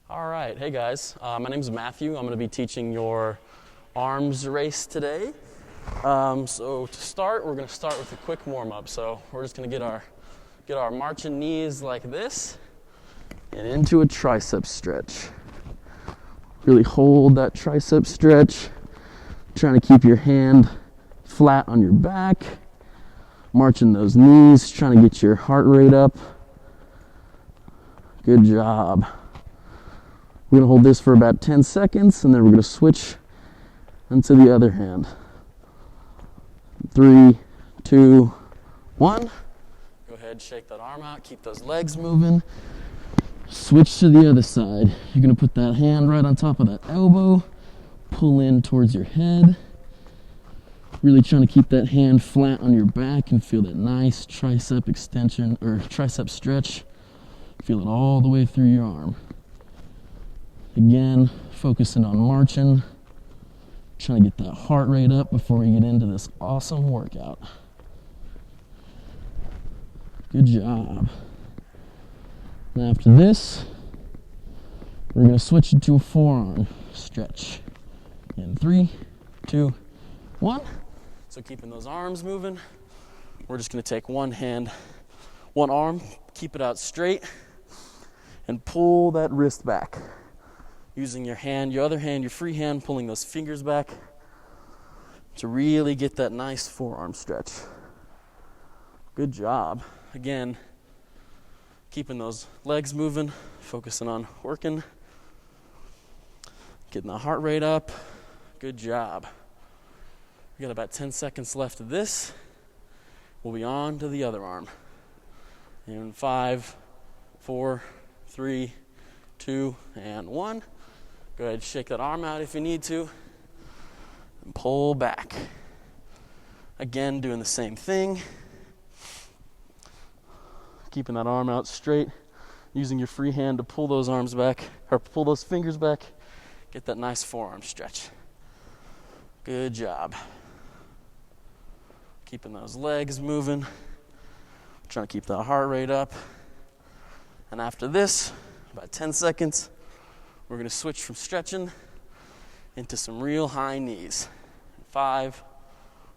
All right, hey guys, my name is Matthew. I'm going to be teaching your arms race today. So to start, we're going to start with a quick warm-up. So we're just going to get our marching knees like this and into a tricep stretch. Really hold that tricep stretch, trying to keep your hand flat on your back, marching those knees, trying to get your heart rate up. Good job. We're going to hold this for about 10 seconds, and then we're going to switch into the other hand. 3, 2, 1. Go ahead, shake that arm out, keep those legs moving. Switch to the other side. You're going to put that hand right on top of that elbow, pull in towards your head. Really trying to keep that hand flat on your back and feel that nice tricep extension or tricep stretch. Feel it all the way through your arm. Again, focusing on marching, trying to get that heart rate up before we get into this awesome workout. Good job. And after this, we're going to switch into a forearm stretch. In 3, 2, 1. So keeping those arms moving, we're just going to take one arm, keep it out straight, and pull that wrist back. Using your other hand, your free hand, pulling those fingers back to really get that nice forearm stretch. Good job. Again, keeping those legs moving, focusing on working, getting the heart rate up. Good job. We got about 10 seconds left of this. We'll be on to the other arm. In 5, 4, 3, 2, and 1. Go ahead, shake that arm out if you need to, and pull back. Again, doing the same thing. Keeping that arm out straight, using your free hand to pull those arms back, or pull those fingers back, get that nice forearm stretch. Good job. Keeping those legs moving, trying to keep that heart rate up. And after this, about 10 seconds, we're going to switch from stretching into some real high knees. 5,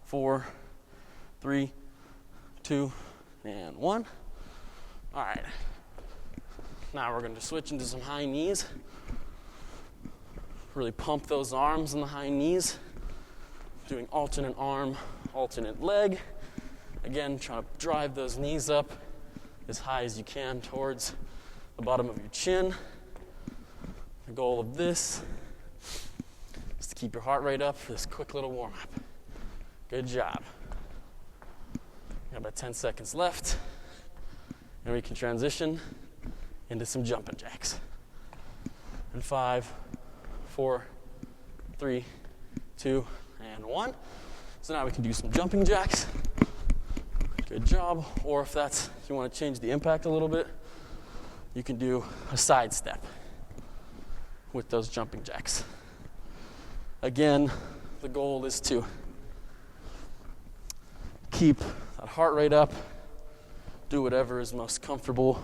4, 3, 2, and 1. All right. Now we're going to switch into some high knees. Really pump those arms in the high knees. Doing alternate arm, alternate leg. Again, trying to drive those knees up as high as you can towards the bottom of your chin. The goal of this is to keep your heart rate up for this quick little warm-up. Good job. Got about 10 seconds left, and we can transition into some jumping jacks. And 5, 4, 3, 2, and 1. So now we can do some jumping jacks. Good job. Or if you want to change the impact a little bit, you can do a side step with those jumping jacks. Again, the goal is to keep that heart rate up, do whatever is most comfortable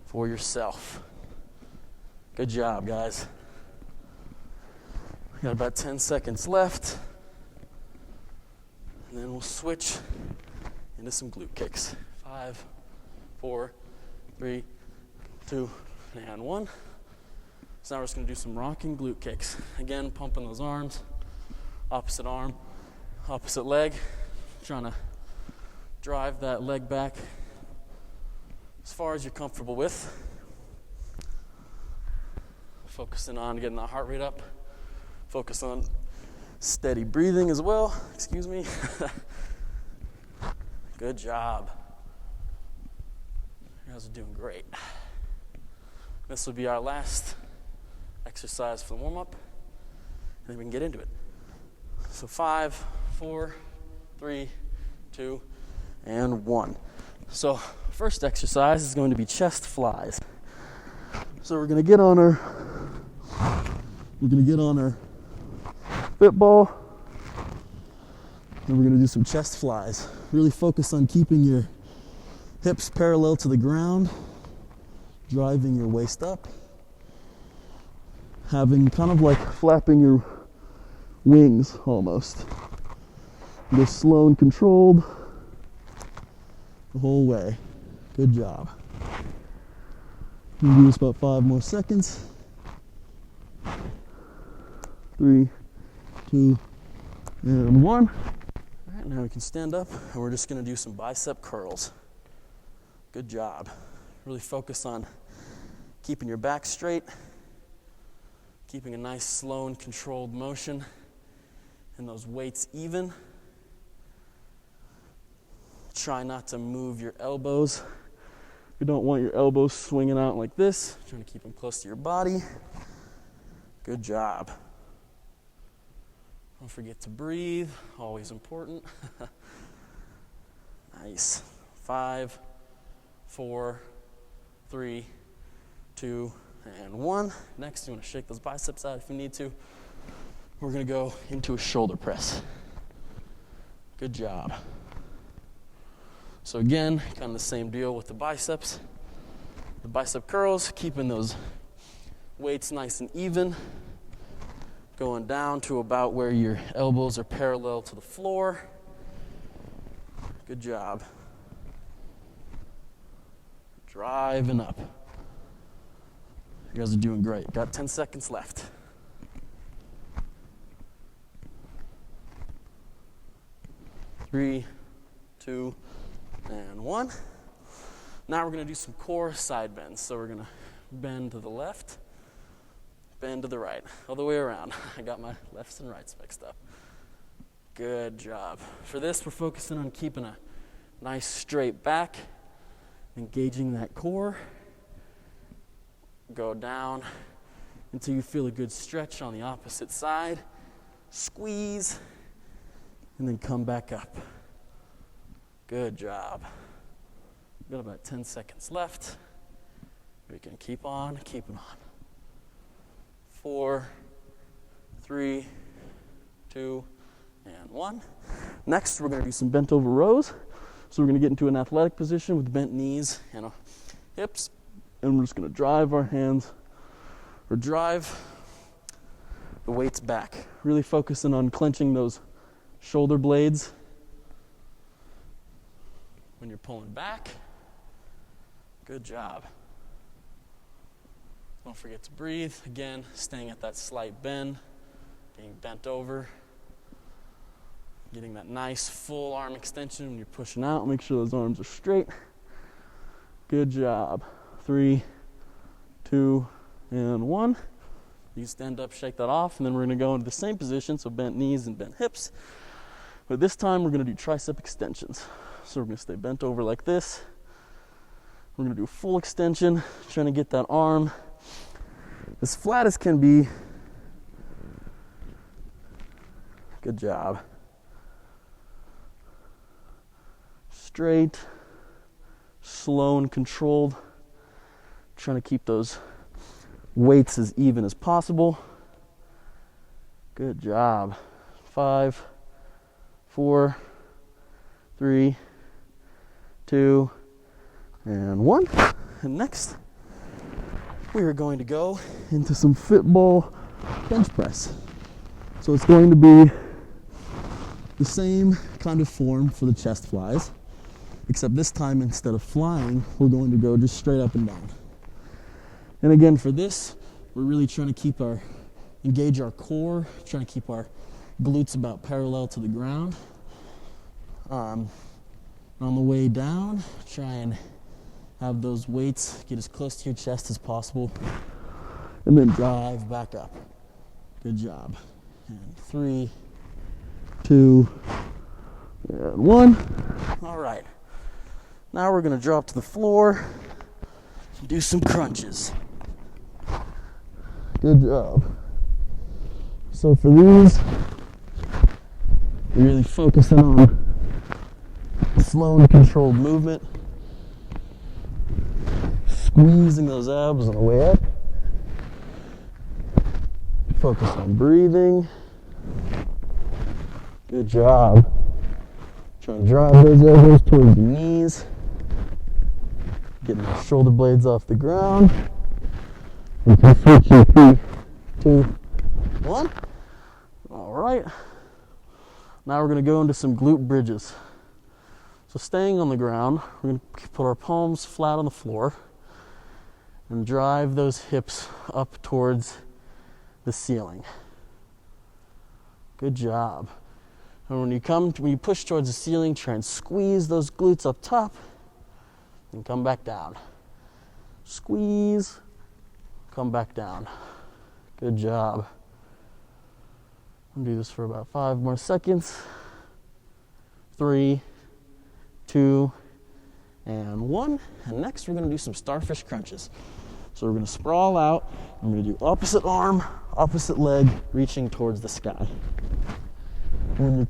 for yourself. Good job, guys. We got about 10 seconds left, and then we'll switch into some glute kicks. 5, 4, 3, 2, and 1. So now we're just going to do some rocking glute kicks. Again, pumping those arms, opposite arm, opposite leg, trying to drive that leg back as far as you're comfortable with. Focusing on getting that heart rate up. Focus on steady breathing as well. Excuse me. Good job. You guys are doing great. This will be our last exercise for the warm-up, and then we can get into it. So 5, 4, 3, 2, and 1. So first exercise is going to be chest flies. So we're going to get on our fit ball, and we're going to do some chest flies. Really focus on keeping your hips parallel to the ground, driving your waist up, having kind of like flapping your wings almost. Go slow and controlled the whole way. Good job. You can do this about 5 more seconds. 3, 2, and 1. All right, now we can stand up and we're just going to do some bicep curls. Good job. Really focus on keeping your back straight, keeping a nice slow and controlled motion, and those weights even. Try not to move your elbows. You don't want your elbows swinging out like this. Trying to keep them close to your body. Good job. Don't forget to breathe, always important. Nice. 5, 4, 3, 2, and 1. Next, you want to shake those biceps out if you need to. We're going to go into a shoulder press. Good job. So again, kind of the same deal with the biceps. The bicep curls, keeping those weights nice and even. Going down to about where your elbows are parallel to the floor. Good job. Driving up. You guys are doing great. Got 10 seconds left. 3, 2, and 1. Now we're going to do some core side bends. So we're going to bend to the left, bend to the right, all the way around. I got my lefts and rights mixed up. Good job. For this, we're focusing on keeping a nice straight back, engaging that core. Go down until you feel a good stretch on the opposite side. Squeeze, and then come back up. Good job. Got about 10 seconds left. We can keep on keeping on. 4, 3, 2, and 1. Next, we're going to do some bent over rows. So we're going to get into an athletic position with bent knees and our hips. And we're just going to drive our hands, or drive the weights back. Really focusing on clenching those shoulder blades when you're pulling back. Good job. Don't forget to breathe. Again, staying at that slight bend, getting bent over, getting that nice full arm extension when you're pushing out. Make sure those arms are straight. Good job. 3, 2, and 1. You can stand up, shake that off, and then we're going to go into the same position, so bent knees and bent hips. But this time we're going to do tricep extensions. So we're going to stay bent over like this. We're going to do a full extension, trying to get that arm as flat as can be. Good job. Straight, slow and controlled. Trying to keep those weights as even as possible. Good job. 5, 4, 3, 2, and 1. And next, we are going to go into some football bench press. So it's going to be the same kind of form for the chest flies, except this time instead of flying, we're going to go just straight up and down. And again, for this, we're really trying to engage our core, trying to keep our glutes about parallel to the ground. On the way down, try and have those weights get as close to your chest as possible, and then drive back up. Good job. And 3, 2, and 1. All right. Now we're going to drop to the floor and do some crunches. Good job. So for these, you're really focusing on slow and controlled movement, squeezing those abs on the way up. Focus on breathing. Good job. Trying to drive those elbows towards your knees. Getting those shoulder blades off the ground. You can switch your feet 2, 1. All right. Now we're going to go into some glute bridges. So staying on the ground, we're going to put our palms flat on the floor and drive those hips up towards the ceiling. Good job. And when you push towards the ceiling, try and squeeze those glutes up top and come back down. Squeeze, come back down. Good job. I'll do this for about 5 more seconds. 3, 2, and 1. And next we're going to do some Starfish Crunches. So we're going to sprawl out. I'm going to do opposite arm, opposite leg, reaching towards the sky. When you're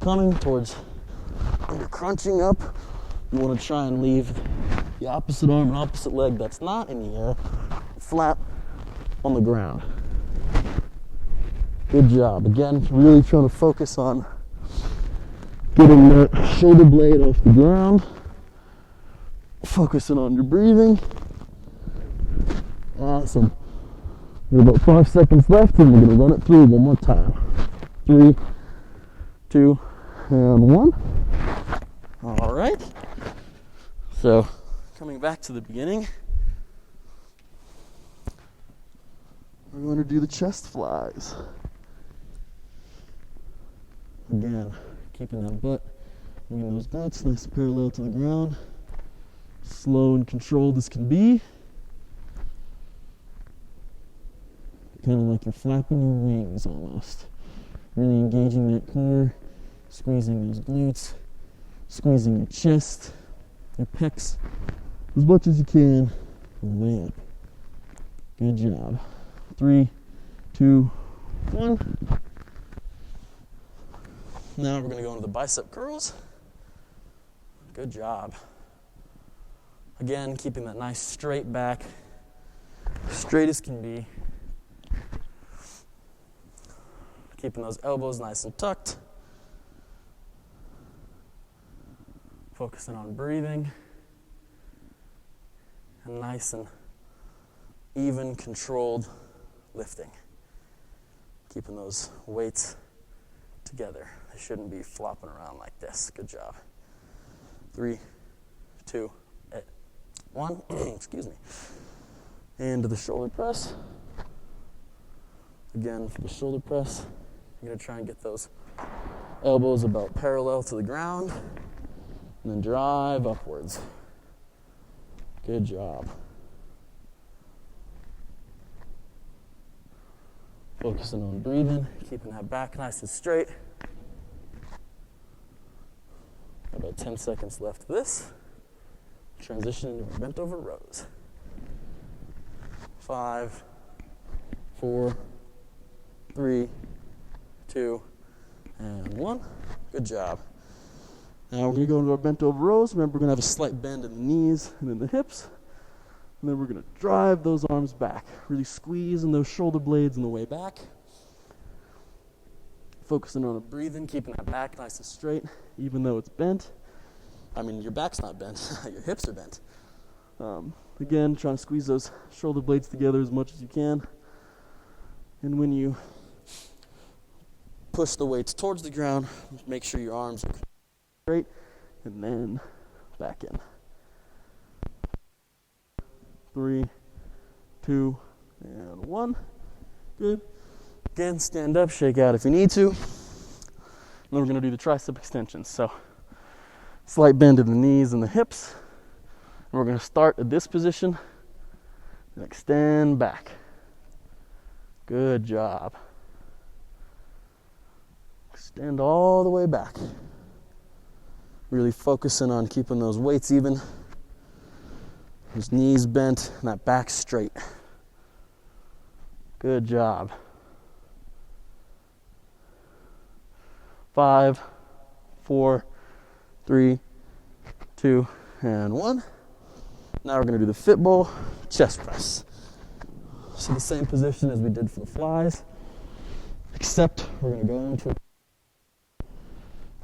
crunching up, you want to try and leave the opposite arm and opposite leg that's not in the air flat on the ground. Good job. Again, really trying to focus on getting that shoulder blade off the ground. Focusing on your breathing. Awesome. We have about 5 seconds left and we're going to run it through one more time. 3, 2, and 1. All right. So, coming back to the beginning, we're going to do the chest flies. Again, keeping that butt, bringing those glutes nice and parallel to the ground. Slow and controlled as can be. Kind of like you're flapping your wings almost. Really engaging that core, squeezing those glutes, squeezing your chest, your pecs, as much as you can, and way up. Good job. 3, 2, 1. Now we're going to go into the bicep curls. Good job. Again, keeping that nice straight back, straight as can be. Keeping those elbows nice and tucked. Focusing on breathing. And nice and even, controlled lifting. Keeping those weights together. They shouldn't be flopping around like this. Good job. 3, 2, 1. Excuse me. And to the shoulder press. Again, for the shoulder press, you're going to try and get those elbows about parallel to the ground, and then drive upwards. Good job. Focusing on breathing, keeping that back nice and straight. About 10 seconds left of this. Transition into bent over rows. 5, 4, 3, 2, and 1. Good job. Now we're going to go into our bent over rows. Remember, we're going to have a slight bend in the knees and in the hips. And then we're going to drive those arms back. Really squeezing those shoulder blades on the way back. Focusing on the breathing, keeping that back nice and straight, even though it's bent. I mean, your back's not bent. Your hips are bent. Again, trying to squeeze those shoulder blades together as much as you can. And when you push the weights towards the ground, make sure your arms are straight, and then back in. 3, 2, and 1. Good. Again, stand up, shake out if you need to. And then we're going to do the tricep extensions. So, slight bend in the knees and the hips. And we're going to start at this position and extend back. Good job. Extend all the way back. Really focusing on keeping those weights even. Those knees bent and that back straight. Good job. 5, 4, 3, 2, and 1. Now we're going to do the fit bowl chest press. So the same position as we did for the flies, except we're going to go into it.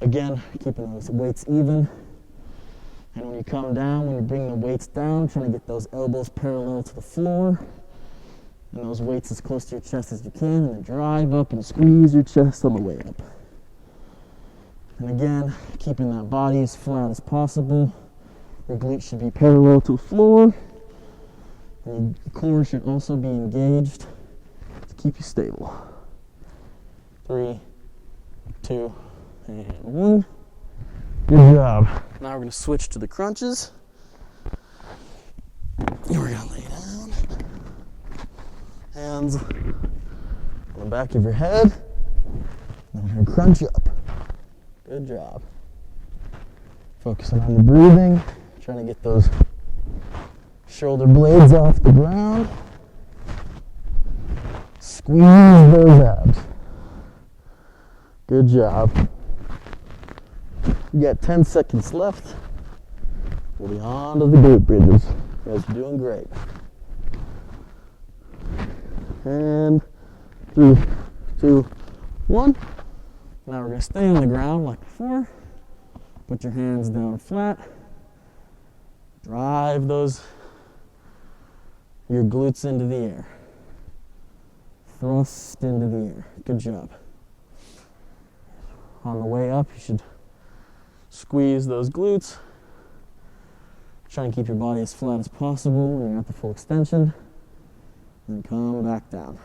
Again, keeping those weights even. And when you come down, when you bring the weights down, trying to get those elbows parallel to the floor. And those weights as close to your chest as you can, and then drive up and squeeze your chest on the way up. And again, keeping that body as flat as possible. Your glutes should be parallel to the floor. And your core should also be engaged to keep you stable. 3, 2, and 1. Good job. Now we're going to switch to the crunches. And we're going to lay down. Hands on the back of your head. And we're going to crunch up. Good job. Focusing on the breathing. Trying to get those shoulder blades off the ground. Squeeze those abs. Good job. You got 10 seconds left. We'll be on to the glute bridges. You guys are doing great. And 3, 2, 1. Now we're going to stay on the ground like before. Put your hands down flat. Drive your glutes into the air. Thrust into the air. Good job. On the way up, you should squeeze those glutes. Try and keep your body as flat as possible when you're at the full extension. And come back down.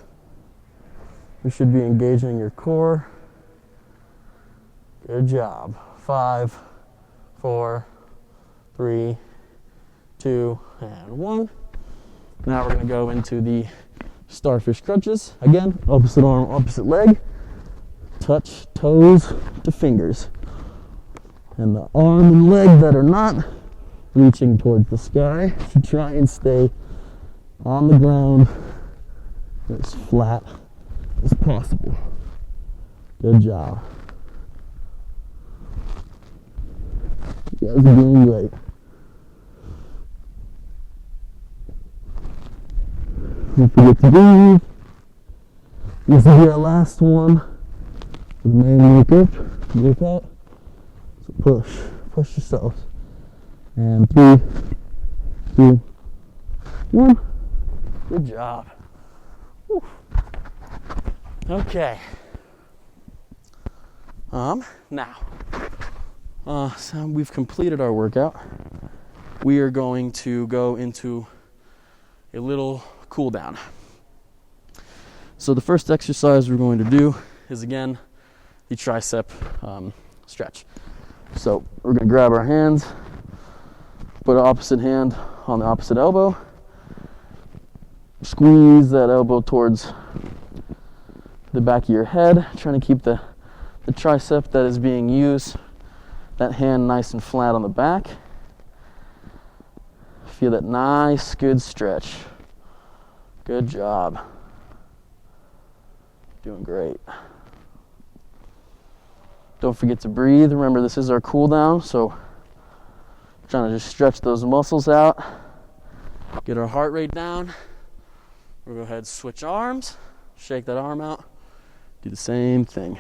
You should be engaging your core. Good job. 5, 4, 3, 2, and 1. Now we're going to go into the Starfish Crunches. Again, opposite arm, opposite leg. Touch toes to fingers. And the arm and leg that are not reaching towards the sky should try and stay on the ground as flat as possible. Good job. You guys are doing great. Don't forget to breathe. This will be our last one. The main workout. So push yourselves. And 3, 2, 1. Good job. Whew. Okay. Now, so we've completed our workout. We are going to go into a little cool down. So the first exercise we're going to do is, again, the tricep stretch. So we're going to grab our hands, put our opposite hand on the opposite elbow, squeeze that elbow towards the back of your head, trying to keep the tricep that is being used, that hand nice and flat on the back. Feel that nice, good stretch. Good job. Doing great. Don't forget to breathe. Remember, this is our cool down, so trying to just stretch those muscles out, get our heart rate down. We'll go ahead and switch arms, shake that arm out, do the same thing.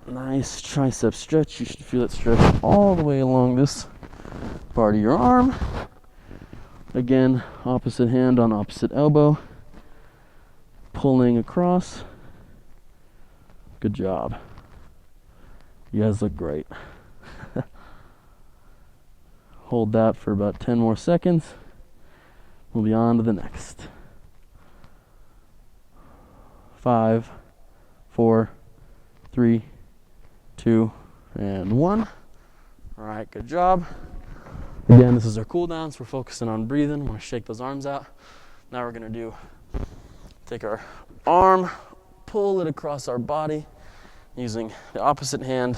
Nice tricep stretch. You should feel it stretch all the way along this part of your arm. Again, opposite hand on opposite elbow, pulling across. Good job. You guys look great. Hold that for about 10 more seconds. We'll be on to the next. 5, 4, 3, 2, and 1. All right, good job. Again, this is our cool down, so we're focusing on breathing. We're going to shake those arms out. Now we're going to take our arm, pull it across our body using the opposite hand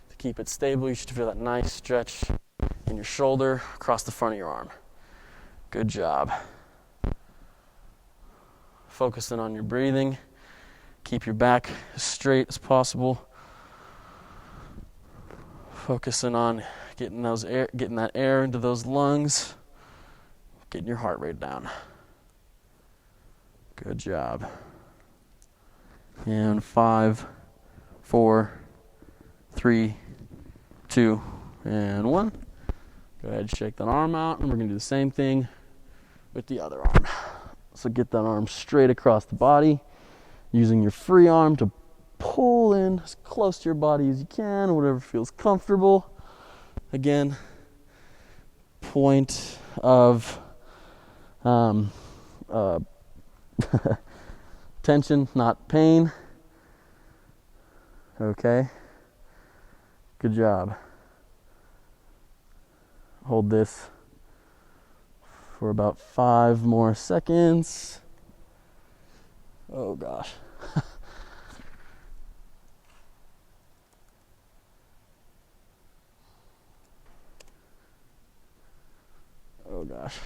to keep it stable. You should feel that nice stretch in your shoulder across the front of your arm. Good job. Focusing on your breathing. Keep your back as straight as possible. Focusing on getting that air into those lungs, getting your heart rate down. Good job. And 5, 4, 3, 2, and 1. Go ahead and shake that arm out, and we're going to do the same thing with the other arm. So get that arm straight across the body, using your free arm to pull in as close to your body as you can, whatever feels comfortable. Again, point of tension, not pain. Okay, good job. Hold this for about 5 more seconds. Oh gosh. Oh gosh.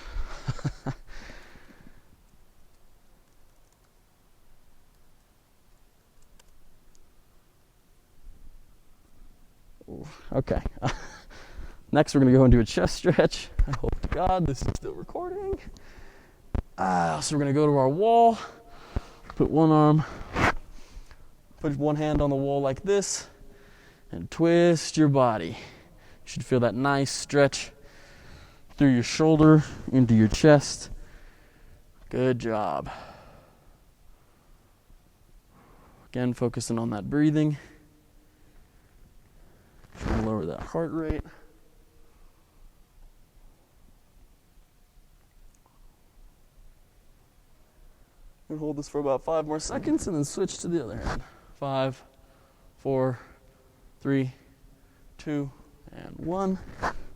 Okay. Next, we're going to go into a chest stretch. I hope to God this is still recording. So we're going to go to our wall. Put one hand on the wall like this, and twist your body. You should feel that nice stretch through your shoulder into your chest. Good job. Again, focusing on that breathing. Trying to lower that heart rate. And hold this for about 5 more seconds and then switch to the other hand. 5, 4, 3, 2, and 1.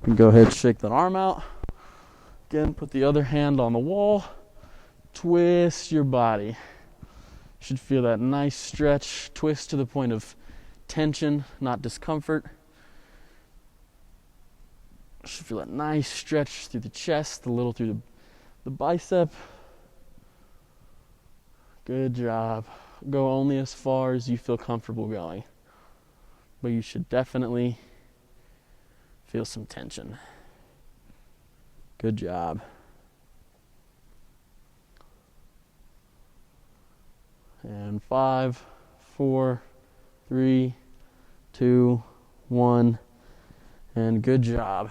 And go ahead and shake that arm out. Again, put the other hand on the wall. Twist your body. You should feel that nice stretch, twist to the point of tension, not discomfort. You should feel that nice stretch through the chest, a little through the bicep. Good job. Go only as far as you feel comfortable going. But you should definitely feel some tension. Good job. And 5, 4, 3, 2, 1. And good job.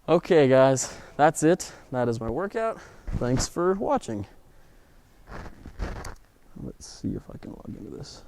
Okay, guys, that's it. That is my workout. Thanks for watching. Let's see if I can log into this.